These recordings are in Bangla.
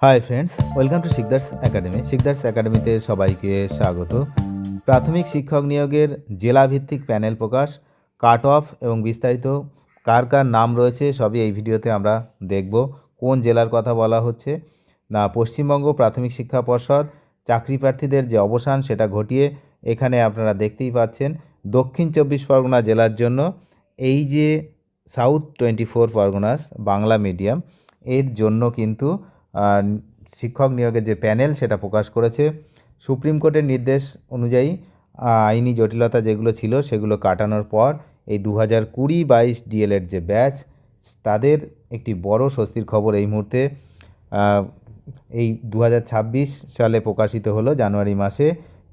Hi friends, welcome to Sikdar's academy. Sikdar's একাডেমিতে সবাইকে স্বাগত। প্রাথমিক শিক্ষক নিয়োগের জেলাভিত্তিক প্যানেল প্রকাশ, কাট অফ এবং বিস্তারিত কার কার নাম রয়েছে সবই এই ভিডিওতে আমরা দেখব। কোন জেলার কথা বলা হচ্ছে না, পশ্চিমবঙ্গ প্রাথমিক শিক্ষা পর্ষদ চাকরি প্রার্থীদের যে অবসান সেটা ঘটিয়ে এখানে আপনারা দেখতেই পাচ্ছেন দক্ষিণ 24 পরগনা জেলার জন্য এই যে সাউথ 24 পরগনাস বাংলা মিডিয়াম এর জন্য কিন্তু শিক্ষক নিয়োগের যে প্যানেল সেটা প্রকাশ করেছে। সুপ্রিম কোর্টের নির্দেশ অনুযায়ী আইনি জটিলতা যেগুলো ছিল সেগুলো কাটানোর পর এই 2020-22 ডিএলএড যে ব্যাচ তাদের একটি বড় স্বস্তির খবর এই মুহূর্তে এই 2026 সালে প্রকাশিত হলো জানুয়ারি মাসে,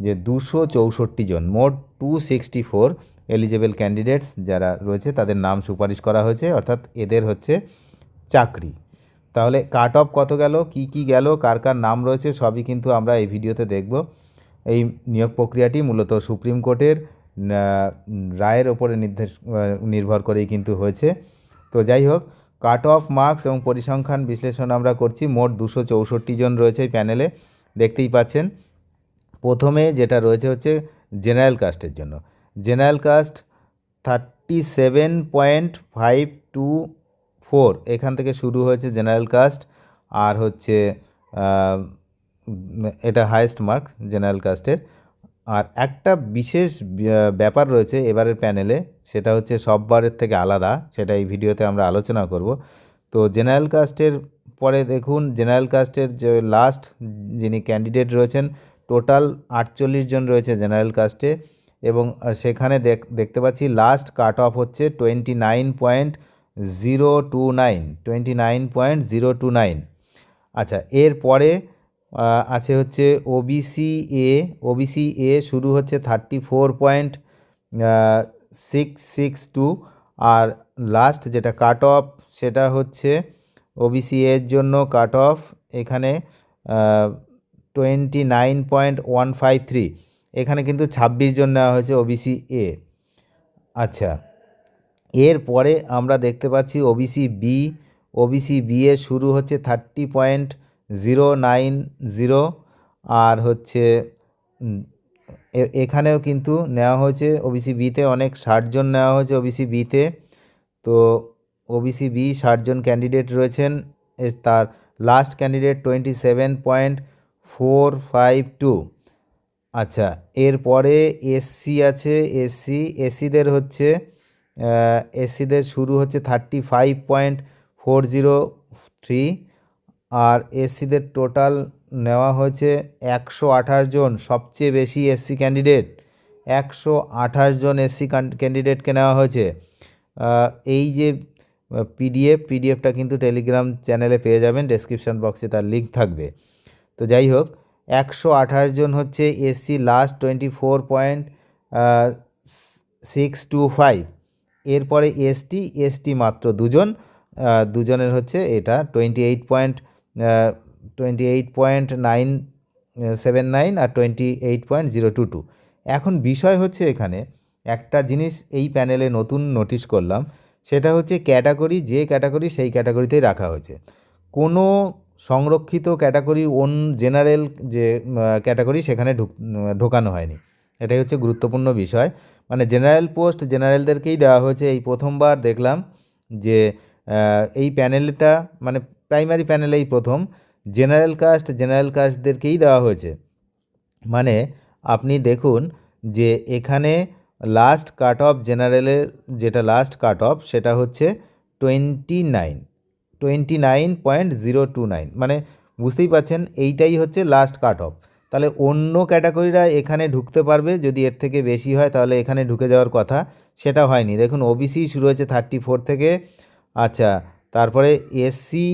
যে 264 জন মোট 264 এলিজেবল ক্যান্ডিডেটস যারা রয়েছে তাদের নাম সুপারিশ করা হয়েছে, অর্থাৎ এদের হচ্ছে চাকরি। তাহলে কাট অফ কত গেল, কি গেল, কার কার নাম রয়েছে সবই কিন্তু আমরা এই ভিডিওতে দেখব। এই নিয়োগ প্রক্রিয়াটি মূলত সুপ্রিম কোর্টের রায়ের ওপরে নির্ভর করেই কিন্তু হয়েছে। তো যাই হোক, কাট অফ মার্কস এবং পরিসংখ্যান বিশ্লেষণ আমরা করছি। মোট 264 জন রয়েছে এই প্যানেলে, দেখতেই পাচ্ছেন। প্রথমে যেটা রয়েছে হচ্ছে জেনারেল কাস্টের জন্য। জেনারেল কাস্ট 37.524 এখান থেকে শুরু হয়েছে জেনারেল কাস্ট, আর হচ্ছে এটা হাইয়েস্ট মার্ক জেনারেল কাস্টের। আর একটা বিশেষ ব্যাপার রয়েছে এবারের প্যানেলে, সেটা হচ্ছে সববারের থেকে আলাদা, সেটা এই ভিডিওতে আমরা আলোচনা করব। তো জেনারেল কাস্টের পরে দেখুন, জেনারেল কাস্টের যে লাস্ট যিনি ক্যান্ডিডেট রয়েছেন টোটাল 48 জন রয়েছে জেনারেল কাস্টে, এবং সেখানে দেখতে পাচ্ছি লাস্ট কাট অফ হচ্ছে 29.029। আচ্ছা, এরপরে আছে হচ্ছে ওবিসি এ শুরু হচ্ছে 34.662, আর লাস্ট যেটা কাট অফ সেটা হচ্ছে ওবিসি এর জন্য কাট অফ এখানে 29.153। এখানে কিন্তু 26 জন নেওয়া হয়েছে ওবিসি এ। আচ্ছা, এরপরে আমরা দেখতে পাচ্ছি ওবিসি বি এর শুরু হচ্ছে 30.090, আর হচ্ছে এখানেও কিন্তু নেওয়া হয়েছে ওবিসি বিতে অনেক 60 জন নেওয়া হয়েছে ওবিসি বিতে। তো ওবিসি বি 60 জন ক্যান্ডিডেট রয়েছেন, তার লাস্ট ক্যান্ডিডেট 27.452। আচ্ছা, এরপরে এসসি আছে। এসসিদের হচ্ছে এসসিদের শুরু হচ্ছে 35.403, আর এসসিদের টোটাল নেওয়া হয়েছে 128 জন, সবচেয়ে বেশি এসসি ক্যান্ডিডেট 128 জন এসসি ক্যান্ডিডেটকে নেওয়া হয়েছে। এই যে পিডিএফটা কিন্তু টেলিগ্রাম চ্যানেলে পেয়ে যাবেন, ডেসক্রিপশন বক্সে তার লিঙ্ক থাকবে। তো যাই হোক, 128 জন হচ্ছে এসসি লাস্ট 24.625। এরপরে এসটি মাত্র দুজনের হচ্ছে এটা 28.979 আর 28.022। এখন বিষয় হচ্ছে এখানে একটা জিনিস এই প্যানেলে নতুন নোটিশ করলাম, সেটা হচ্ছে ক্যাটাগরি, যে ক্যাটাগরি সেই ক্যাটাগরিতেই রাখা হয়েছে। কোনো সংরক্ষিত ক্যাটাগরি জেনারেল যে ক্যাটাগরি সেখানে ঢোকানো হয়নি। এটাই হচ্ছে গুরুত্বপূর্ণ বিষয়। মানে জেনারেল পোস্ট জেনারেলদেরকেই দেওয়া হয়েছে। এই প্রথমবার দেখলাম যে এই প্যানেলটা মানে প্রাইমারি প্যানেলেই প্রথম জেনারেল কাস্টদেরকেই দেওয়া হয়েছে। মানে আপনি দেখুন যে এখানে লাস্ট কাট অফ জেনারেলের যেটা লাস্ট কাট অফ সেটা হচ্ছে 29.029, মানে বুঝতেই পাচ্ছেন এইটাই হচ্ছে লাস্ট কাট অফ। তাহলে অন্য ক্যাটাগরিরা এখানে ঢুকতে পারবে, যদি এর থেকে বেশি হয় তাহলে এখানে ঢুকে যাওয়ার কথা, সেটা হয়নি। দেখুন ওবিসি শুরু হয়েছে 34 থেকে। আচ্ছা, তারপরে এসসি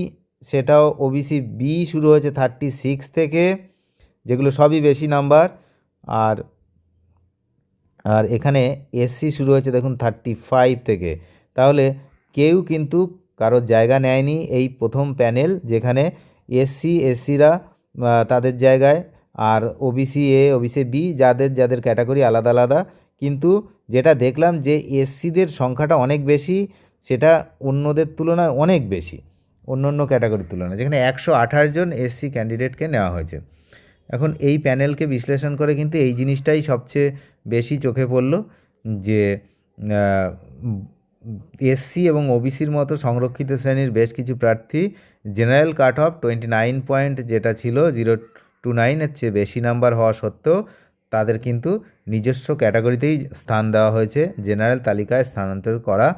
সেটাও ওবিসি বি শুরু হয়েছে 36 থেকে, যেগুলো সবই বেশি নাম্বার। আর এখানে এসসি শুরু হয়েছে দেখুন 35 থেকে। তাহলে কেউ কিন্তু কারোর জায়গা নেয়নি এই প্রথম প্যানেল, যেখানে এসসিরা তাদের জায়গায়, আর ওবিসি বি যাদের ক্যাটাগরি আলাদা আলাদা। কিন্তু যেটা দেখলাম যে এসসিদের সংখ্যাটা অনেক বেশি, সেটা অন্যদের তুলনায় অনেক বেশি। অন্য অন্য ক্যাটাগরির তুলনায়, যেখানে 128 জন এসসি ক্যান্ডিডেটকে নেওয়া হয়েছে। এখন এই প্যানেলকে বিশ্লেষণ করে কিন্তু এই জিনিসটাই সবচেয়ে বেশি চোখে পড়ল যে এসসি এবং ওবিসির মতো সংরক্ষিত শ্রেণীর বেশ কিছু প্রার্থী জেনারেল কাট অফ 29 পয়েন্ট যেটা ছিল 029 এর চেয়ে বেশি নাম্বার হওয়া সত্ত্বেও তাদের কিন্তু নিজস্ব ক্যাটাগরিতেই স্থান দেওয়া হয়েছে, জেনারেল তালিকায় স্থানান্তর করা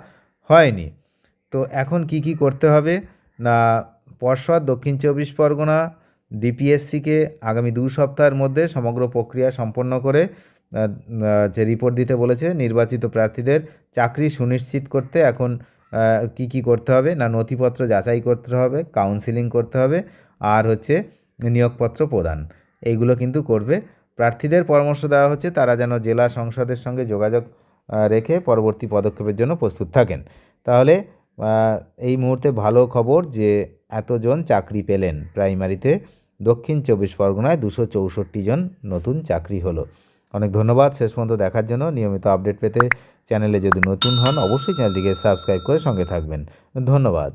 হয়নি। তো এখন কি কি করতে হবে না, পর্ষদ দক্ষিণ 24 পরগনা ডিপিএসসিকে আগামী 2 সপ্তাহের মধ্যে সমগ্র প্রক্রিয়া সম্পন্ন করে যে রিপোর্ট দিতে বলেছে। নির্বাচিত প্রার্থীদের চাকরি সুনিশ্চিত করতে এখন কি কি করতে হবে না, নথিপত্র যাচাই করতে হবে, কাউন্সিলিং করতে হবে, আর হচ্ছে নিয়োগপত্র প্রদান, এইগুলো কিন্তু করবে। প্রার্থীদের পরামর্শ দেওয়া হচ্ছে তারা যেন জেলা সংসদের সঙ্গে যোগাযোগ রেখে পরবর্তী পদক্ষেপের জন্য প্রস্তুত থাকেন। তাহলে এই মুহূর্তে ভালো খবর যে এতজন চাকরি পেলেন প্রাইমারিতে, দক্ষিণ 24 পরগনায় 264 জন নতুন চাকরি হলো। অনেক ধন্যবাদ শেষ পর্যন্ত দেখার জন্য। নিয়মিত আপডেট পেতে চ্যানেলে যদি নতুন হন অবশ্যই চ্যানেলটিকে সাবস্ক্রাইব করে সঙ্গে থাকবেন। ধন্যবাদ।